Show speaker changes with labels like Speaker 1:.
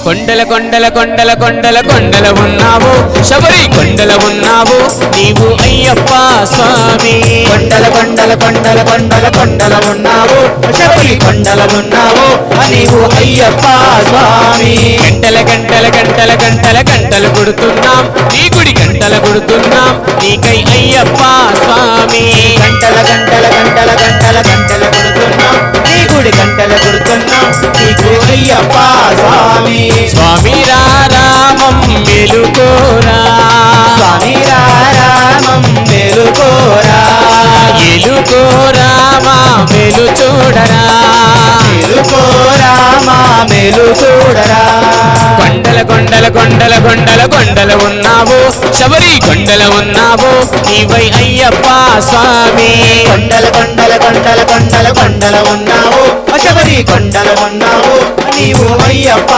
Speaker 1: కొండల కొండల కొండల కొండల కొండల ఉన్నావు శబరి కొండల ఉన్నావు నీవు అయ్యప్ప స్వామి
Speaker 2: కొండల కొండల కొండల కొండల కొండల ఉన్నావు శబరి కొండల ఉన్నావు నీవు అయ్యప్ప స్వామి
Speaker 1: గంటల గంటల గంటల గంటల గంటలు కొడుతున్నాం నీ గుడి గంటలు కొడుతున్నాం నీకై అయ్యప్ప స్వామి
Speaker 2: గంటల గంటల గంటల గంటల గంటల కొడుతున్నాం నీ గుడి గంటల కొడుతున్నాం నీకు అయ్యప్ప స్వామి
Speaker 1: స్వామి రామం మెలుకోరా
Speaker 2: స్వామి రామం మెలుకోరా
Speaker 1: ఎలుకోరామా మెలు చూడరా
Speaker 2: మెలుకోరామా మెలు చూడరా
Speaker 1: కొండల కొండల కొండల కొండల కొండల ఉన్నావు శబరి కొండల ఉన్నావు నీవై అయ్యప్ప స్వామి
Speaker 2: కొండల కొండల కొండల కొండల కొండల ఉన్నావు శబరి కొండల ఉన్నావు నీవు అయ్యప్ప